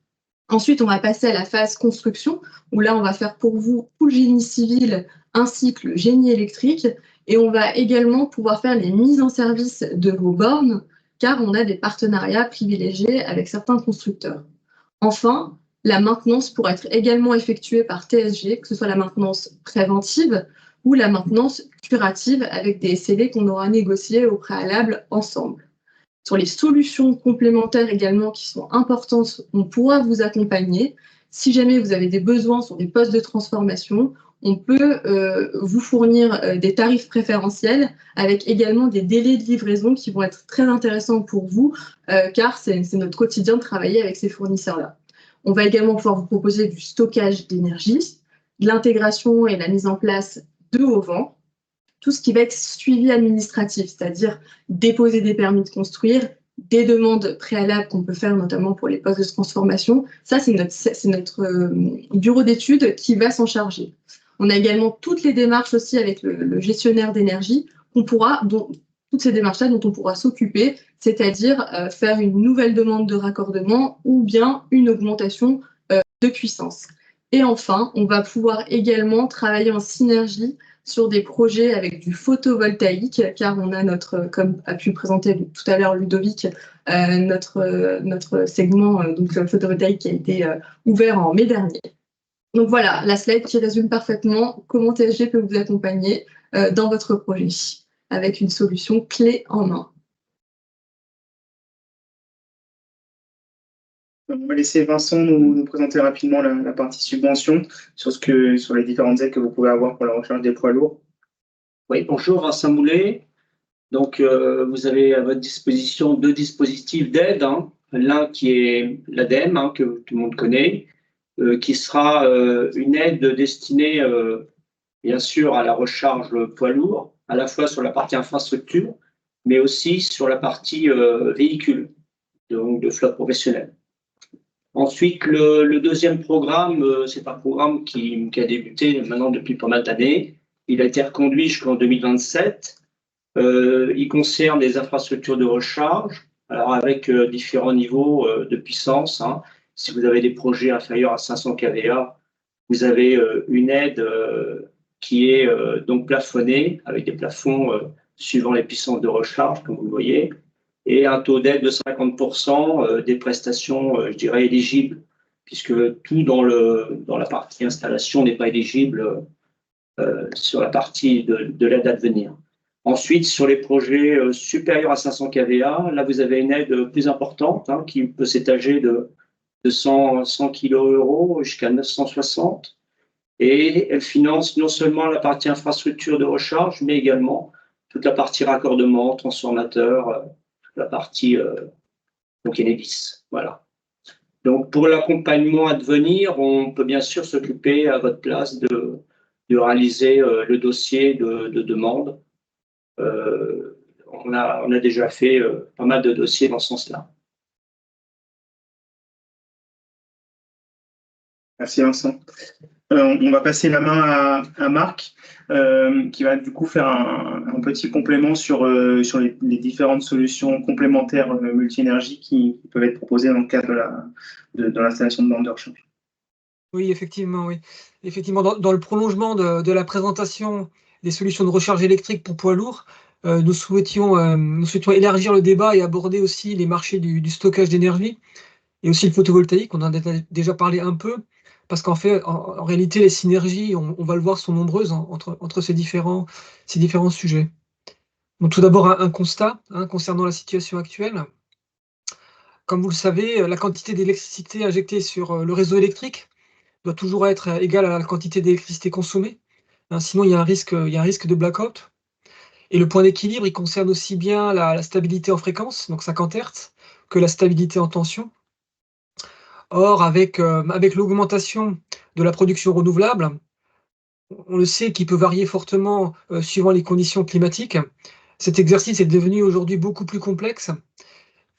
Ensuite, on va passer à la phase construction, où là, on va faire pour vous tout le génie civil ainsi que le génie électrique. Et on va également pouvoir faire les mises en service de vos bornes, car on a des partenariats privilégiés avec certains constructeurs. Enfin, la maintenance pourra être également effectuée par TSG, que ce soit la maintenance préventive ou la maintenance curative avec des SLA qu'on aura négociés au préalable ensemble. Sur les solutions complémentaires également qui sont importantes, on pourra vous accompagner. Si jamais vous avez des besoins sur des postes de transformation, on peut vous fournir des tarifs préférentiels avec également des délais de livraison qui vont être très intéressants pour vous, car c'est notre quotidien de travailler avec ces fournisseurs-là. On va également pouvoir vous proposer du stockage d'énergie, de l'intégration et la mise en place de haut vent, tout ce qui va être suivi administratif, c'est-à-dire déposer des permis de construire, des demandes préalables qu'on peut faire notamment pour les postes de transformation. Ça, c'est notre bureau d'études qui va s'en charger. On a également toutes les démarches aussi avec le gestionnaire d'énergie toutes ces démarches-là dont on pourra s'occuper, c'est-à-dire faire une nouvelle demande de raccordement ou bien une augmentation de puissance. Et enfin, on va pouvoir également travailler en synergie sur des projets avec du photovoltaïque, car on a comme a pu le présenter tout à l'heure Ludovic, notre segment donc photovoltaïque qui a été ouvert en mai dernier. Donc voilà, la slide qui résume parfaitement comment TSG peut vous accompagner dans votre projet, avec une solution clé en main. On va laisser Vincent nous présenter rapidement la partie subvention sur les différentes aides que vous pouvez avoir pour la recherche des poids lourds. Oui, bonjour, Vincent Moulet. Donc, vous avez à votre disposition 2 dispositifs d'aide. L'un qui est l'ADEME, que tout le monde connaît, qui sera une aide destinée, bien sûr, à la recharge poids lourd, à la fois sur la partie infrastructure, mais aussi sur la partie véhicule, donc de flotte professionnelle. Ensuite, le deuxième programme, c'est un programme qui a débuté maintenant depuis pas mal d'années. Il a été reconduit jusqu'en 2027. Il concerne les infrastructures de recharge, alors avec différents niveaux de puissance. Si vous avez des projets inférieurs à 500 kVA, vous avez une aide qui est donc plafonnée avec des plafonds suivant les puissances de recharge, comme vous le voyez, et un taux d'aide de 50% des prestations, je dirais, éligibles, puisque tout dans la partie installation n'est pas éligible sur la partie de l'aide à devenir. Ensuite, sur les projets supérieurs à 500 kVA, là, vous avez une aide plus importante qui peut s'étager de 100 kg jusqu'à 960. Et elle finance non seulement la partie infrastructure de recharge, mais également toute la partie raccordement, transformateur, la partie donc Enedis. Voilà. Donc pour l'accompagnement à devenir, on peut bien sûr s'occuper à votre place de réaliser le dossier de demande. On a déjà fait pas mal de dossiers dans ce sens-là. Merci Vincent. On va passer la main à Marc, qui va du coup faire un petit complément sur les différentes solutions complémentaires multi-énergie qui peuvent être proposées dans le cadre de l'installation de bornes de recharge. Oui, effectivement, oui. Effectivement, dans le prolongement de la présentation des solutions de recharge électrique pour poids lourds, nous souhaitions élargir le débat et aborder aussi les marchés du stockage d'énergie et aussi le photovoltaïque. On en a déjà parlé un peu. Parce qu'en fait, en réalité, les synergies, on va le voir, sont nombreuses entre ces différents sujets. Donc, tout d'abord, un constat concernant la situation actuelle. Comme vous le savez, la quantité d'électricité injectée sur le réseau électrique doit toujours être égale à la quantité d'électricité consommée. Sinon, il y a un risque de blackout. Et le point d'équilibre, il concerne aussi bien la stabilité en fréquence, donc 50 Hz, que la stabilité en tension. Or, avec l'augmentation de la production renouvelable, on le sait, qui peut varier fortement suivant les conditions climatiques, cet exercice est devenu aujourd'hui beaucoup plus complexe,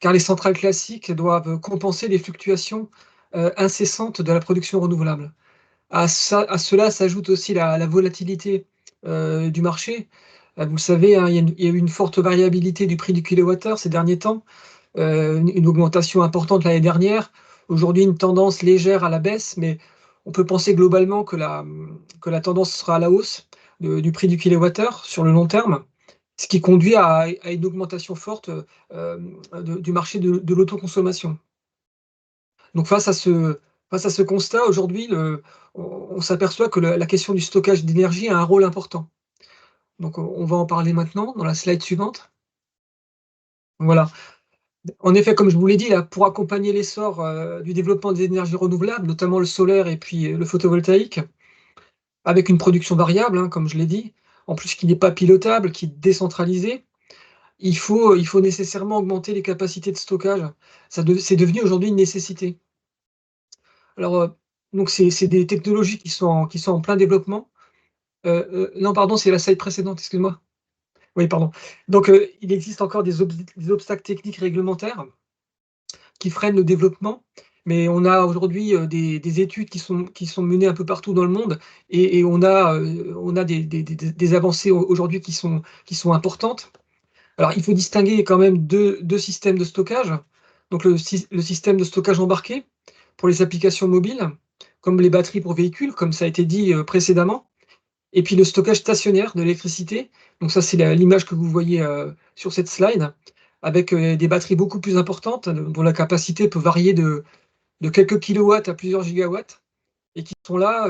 car les centrales classiques doivent compenser les fluctuations incessantes de la production renouvelable. À cela s'ajoute aussi la volatilité du marché. Vous le savez, hein, il y a eu une forte variabilité du prix du kilowattheure ces derniers temps, une augmentation importante l'année dernière. Aujourd'hui, une tendance légère à la baisse, mais on peut penser globalement que la tendance sera à la hausse du prix du kilowattheure sur le long terme, ce qui conduit à une augmentation forte du marché de l'autoconsommation. Donc face à ce constat, aujourd'hui, on s'aperçoit que la question du stockage d'énergie a un rôle important. Donc on va en parler maintenant dans la slide suivante. Voilà. En effet, comme je vous l'ai dit, là, pour accompagner l'essor du développement des énergies renouvelables, notamment le solaire et puis le photovoltaïque, avec une production variable, hein, comme je l'ai dit, en plus qui n'est pas pilotable, qui est décentralisée, il faut nécessairement augmenter les capacités de stockage. C'est devenu aujourd'hui une nécessité. Alors, donc c'est des technologies qui sont en plein développement. Non, pardon, c'est la slide précédente, excuse-moi. Oui, pardon. Donc, il existe encore des obstacles techniques réglementaires qui freinent le développement, mais on a aujourd'hui des études qui sont menées un peu partout dans le monde et on a des avancées aujourd'hui qui sont importantes. Alors, il faut distinguer quand même deux systèmes de stockage. Donc, le système de stockage embarqué pour les applications mobiles, comme les batteries pour véhicules, comme ça a été dit précédemment, et puis le stockage stationnaire de l'électricité. Donc ça, c'est l'image que vous voyez sur cette slide, avec des batteries beaucoup plus importantes, dont la capacité peut varier de quelques kilowatts à plusieurs gigawatts, et qui sont là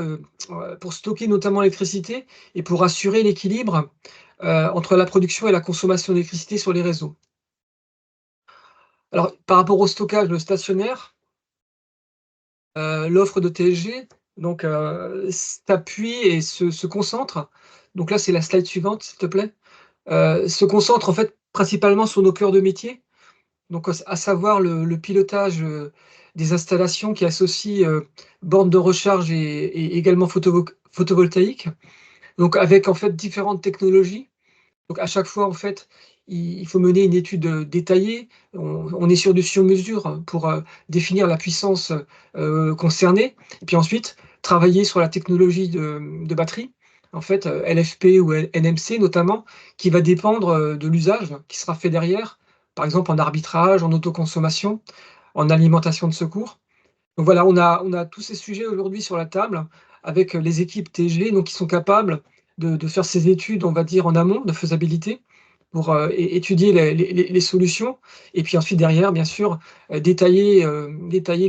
pour stocker notamment l'électricité et pour assurer l'équilibre entre la production et la consommation d'électricité sur les réseaux. Alors, par rapport au stockage stationnaire, l'offre de TSG donc s'appuie et se concentre. Donc là, c'est la slide suivante, s'il te plaît. Se concentre en fait principalement sur nos cœurs de métier, donc à savoir le pilotage des installations qui associent bornes de recharge et également photovoltaïques. Donc avec en fait différentes technologies. Donc à chaque fois, en fait, il faut mener une étude détaillée. On est sur du sur-mesure pour définir la puissance concernée. Et puis ensuite, travailler sur la technologie de batterie, en fait, LFP ou NMC notamment, qui va dépendre de l'usage qui sera fait derrière, par exemple en arbitrage, en autoconsommation, en alimentation de secours. Donc voilà, on a tous ces sujets aujourd'hui sur la table avec les équipes TG donc, qui sont capables de faire ces études, on va dire, en amont de faisabilité pour étudier les solutions et puis ensuite derrière, bien sûr, détailler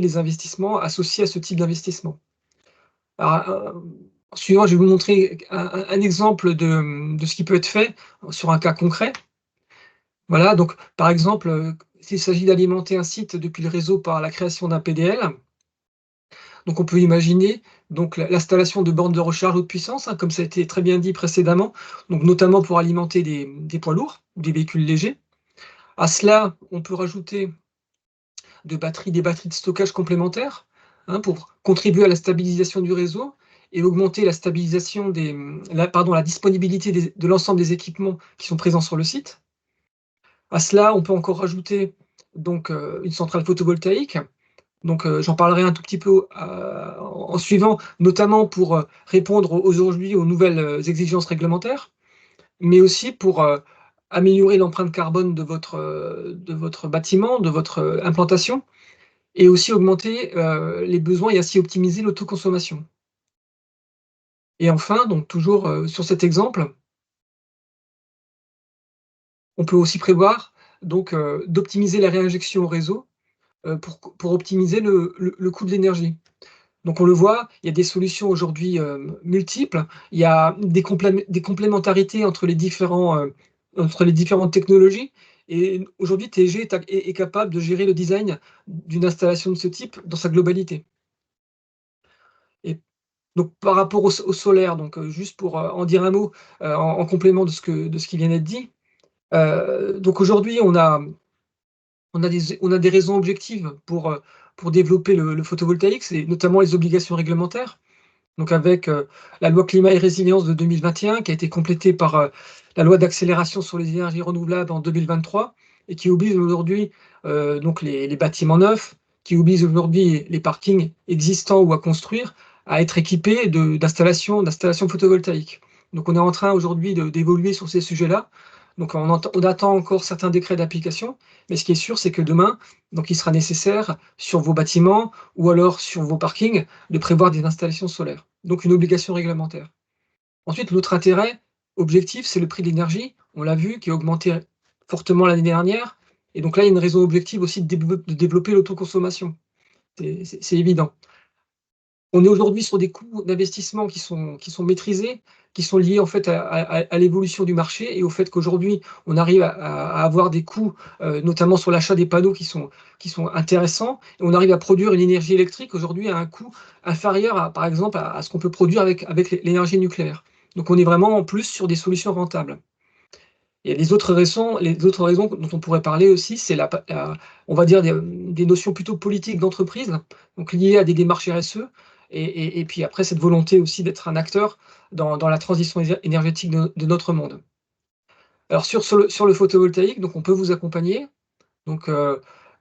les investissements associés à ce type d'investissement. Alors, en suivant, je vais vous montrer un exemple de ce qui peut être fait sur un cas concret. Voilà, donc par exemple, s'il s'agit d'alimenter un site depuis le réseau par la création d'un PDL, donc on peut imaginer donc l'installation de bornes de recharge haute puissance, hein, comme ça a été très bien dit précédemment, donc notamment pour alimenter des poids lourds ou des véhicules légers. À cela, on peut rajouter des batteries de stockage complémentaires, hein, pour contribuer à la stabilisation du réseau et augmenter la stabilisation la disponibilité de l'ensemble des équipements qui sont présents sur le site. À cela, on peut encore rajouter donc une centrale photovoltaïque. Donc, j'en parlerai un tout petit peu en suivant, notamment pour répondre aujourd'hui aux nouvelles exigences réglementaires, mais aussi pour améliorer l'empreinte carbone de votre bâtiment, de votre implantation, et aussi augmenter les besoins et ainsi optimiser l'autoconsommation. Et enfin, donc toujours sur cet exemple, on peut aussi prévoir donc d'optimiser la réinjection au réseau pour optimiser le coût de l'énergie. Donc on le voit, il y a des solutions aujourd'hui multiples, il y a des complémentarités entre les différentes technologies et aujourd'hui TG est capable de gérer le design d'une installation de ce type dans sa globalité. Et donc par rapport au solaire, donc juste pour en dire un mot en complément de ce qui vient d'être dit, donc aujourd'hui on a On a des raisons objectives pour développer le photovoltaïque, c'est notamment les obligations réglementaires. Donc avec la loi climat et résilience de 2021, qui a été complétée par la loi d'accélération sur les énergies renouvelables en 2023, et qui oblige aujourd'hui donc les bâtiments neufs, qui oblige aujourd'hui les parkings existants ou à construire, à être équipés d'installations photovoltaïques. Donc on est en train aujourd'hui d'évoluer sur ces sujets-là. Donc on attend encore certains décrets d'application, mais ce qui est sûr, c'est que demain, donc il sera nécessaire sur vos bâtiments ou alors sur vos parkings de prévoir des installations solaires. Donc une obligation réglementaire. Ensuite, l'autre intérêt objectif, c'est le prix de l'énergie. On l'a vu, qui a augmenté fortement l'année dernière. Et donc là, il y a une raison objective aussi de développer l'autoconsommation. C'est évident. On est aujourd'hui sur des coûts d'investissement qui sont maîtrisés, qui sont liés en fait à l'évolution du marché et au fait qu'aujourd'hui, on arrive à avoir des coûts, notamment sur l'achat des panneaux qui sont intéressants. Et on arrive à produire une énergie électrique aujourd'hui à un coût inférieur, par exemple, à ce qu'on peut produire avec l'énergie nucléaire. Donc on est vraiment en plus sur des solutions rentables. Et les autres raisons dont on pourrait parler aussi, c'est on va dire des notions plutôt politiques d'entreprise, donc liées à des démarches RSE, et puis après cette volonté aussi d'être un acteur dans la transition énergétique de notre monde. Alors sur le photovoltaïque, donc on peut vous accompagner. Donc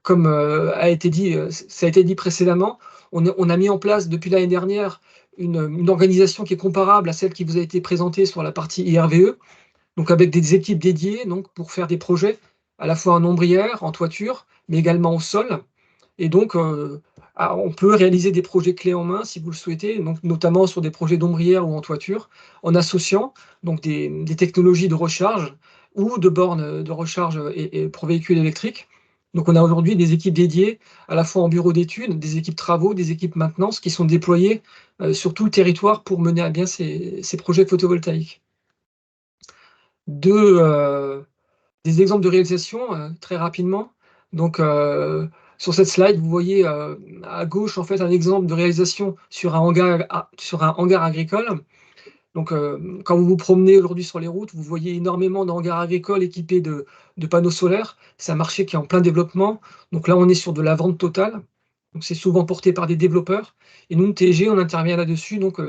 comme ça a été dit précédemment, on a mis en place depuis l'année dernière une organisation qui est comparable à celle qui vous a été présentée sur la partie IRVE. Donc avec des équipes dédiées donc, pour faire des projets à la fois en ombrière, en toiture, mais également au sol. Et donc, on peut réaliser des projets clés en main si vous le souhaitez, donc, notamment sur des projets d'ombrière ou en toiture, en associant donc, des technologies de recharge ou de bornes de recharge et pour véhicules électriques. Donc on a aujourd'hui des équipes dédiées à la fois en bureau d'études, des équipes travaux, des équipes maintenance qui sont déployées sur tout le territoire pour mener à bien ces projets photovoltaïques. Des exemples de réalisation très rapidement. Donc, sur cette slide, vous voyez à gauche en fait un exemple de réalisation sur un hangar agricole. Donc, quand vous vous promenez aujourd'hui sur les routes, vous voyez énormément de hangars agricoles équipés de panneaux solaires. C'est un marché qui est en plein développement. Donc là, on est sur de la vente totale. Donc, c'est souvent porté par des développeurs. Et nous, TG, on intervient là-dessus. Donc,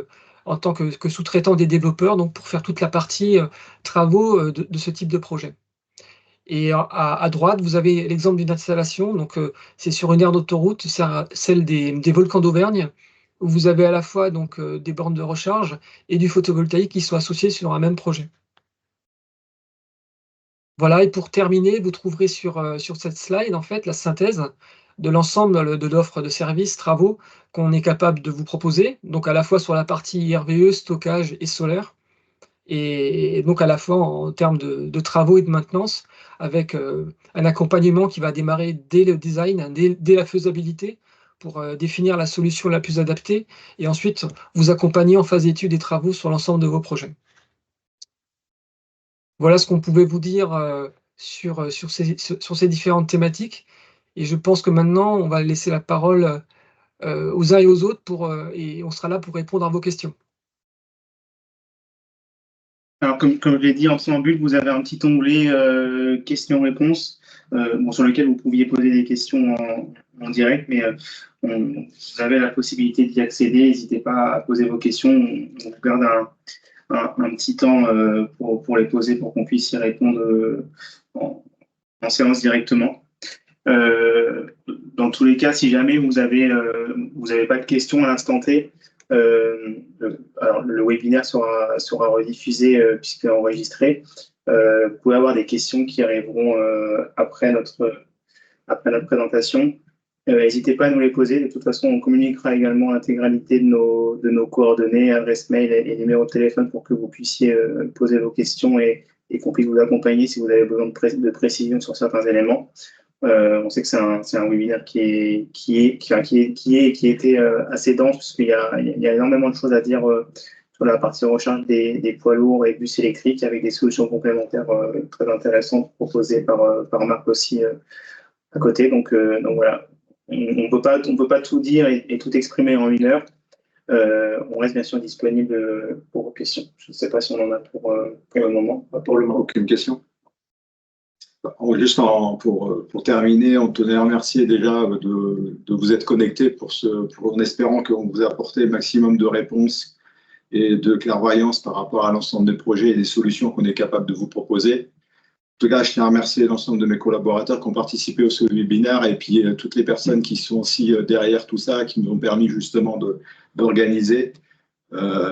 en tant que sous-traitant des développeurs, donc pour faire toute la partie travaux de ce type de projet. Et à droite, vous avez l'exemple d'une installation. Donc, c'est sur une aire d'autoroute, celle des volcans d'Auvergne, où vous avez à la fois donc, des bornes de recharge et du photovoltaïque qui sont associés sur un même projet. Voilà, et pour terminer, vous trouverez sur cette slide en fait la synthèse de l'ensemble de l'offre de services, travaux qu'on est capable de vous proposer, donc à la fois sur la partie IRVE, stockage et solaire, et donc à la fois en termes de travaux et de maintenance, avec un accompagnement qui va démarrer dès le design, dès la faisabilité, pour définir la solution la plus adaptée, et ensuite vous accompagner en phase d'étude des travaux sur l'ensemble de vos projets. Voilà ce qu'on pouvait vous dire sur ces différentes thématiques. Et je pense que maintenant, on va laisser la parole aux uns et aux autres et on sera là pour répondre à vos questions. Alors, comme je l'ai dit en préambule, vous avez un petit onglet questions-réponses sur lequel vous pouviez poser des questions en direct, mais vous avez la possibilité d'y accéder. N'hésitez pas à poser vos questions. On vous garde un petit temps pour les poser pour qu'on puisse y répondre en séance directement. Dans tous les cas, si jamais vous avez pas de questions à l'instant T, alors le webinaire sera rediffusé puisqu'il est enregistré. Vous pouvez avoir des questions qui arriveront après notre présentation. N'hésitez pas à nous les poser. De toute façon, on communiquera également l'intégralité de nos coordonnées, adresse mail et numéro de téléphone pour que vous puissiez poser vos questions et qu'on puisse vous accompagner si vous avez besoin de précision sur certains éléments. On sait que c'est un webinaire qui était assez dense puisqu'il y a énormément de choses à dire sur la partie recharge des poids lourds et bus électriques avec des solutions complémentaires très intéressantes proposées par Marc aussi à côté. Donc voilà, on peut pas tout dire et tout exprimer en 1 heure. On reste bien sûr disponible pour vos questions. Je ne sais pas si on en a pour le moment. Pas pour le moment, aucune question. Juste pour terminer, on tenait à remercier déjà de vous être connectés en espérant qu'on vous a apporté le maximum de réponses et de clairvoyance par rapport à l'ensemble des projets et des solutions qu'on est capable de vous proposer. En tout cas, je tiens à remercier l'ensemble de mes collaborateurs qui ont participé au webinaire et puis toutes les personnes qui sont aussi derrière tout ça, qui nous ont permis justement d'organiser.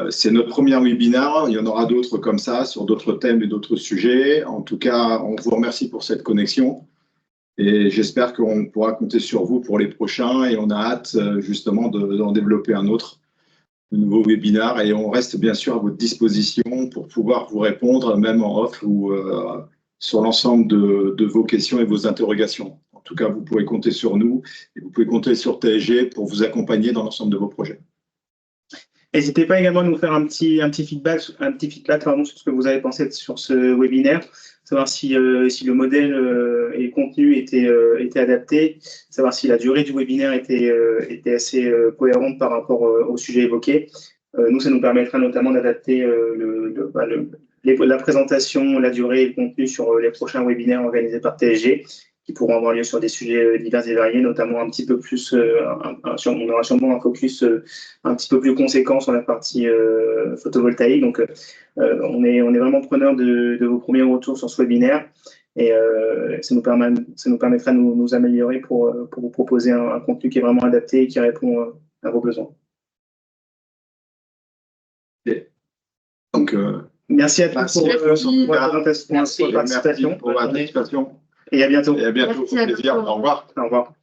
C'est notre premier webinaire. Il y en aura d'autres comme ça sur d'autres thèmes et d'autres sujets. En tout cas, on vous remercie pour cette connexion et j'espère qu'on pourra compter sur vous pour les prochains et on a hâte justement d'en développer un autre, un nouveau webinaire, et on reste bien sûr à votre disposition pour pouvoir vous répondre même en off ou sur l'ensemble de vos questions et vos interrogations. En tout cas, vous pouvez compter sur nous et vous pouvez compter sur TSG pour vous accompagner dans l'ensemble de vos projets. N'hésitez pas également à nous faire un petit feedback sur ce que vous avez pensé sur ce webinaire, savoir si le modèle et le contenu étaient adaptés, savoir si la durée du webinaire était assez cohérente par rapport au sujet évoqué. Nous, ça nous permettra notamment d'adapter la présentation, la durée et le contenu sur les prochains webinaires organisés par TSG, qui pourront avoir lieu sur des sujets divers et variés, notamment un petit peu plus, on aura sûrement un focus un petit peu plus conséquent sur la partie photovoltaïque. Donc, on est vraiment preneur de vos premiers retours sur ce webinaire et ça nous permettra de nous améliorer pour vous proposer un contenu qui est vraiment adapté et qui répond à vos besoins. Donc, merci à tous pour votre participation. Merci pour votre participation. Et à bientôt. Et à bientôt. Au plaisir. Au revoir. Au revoir.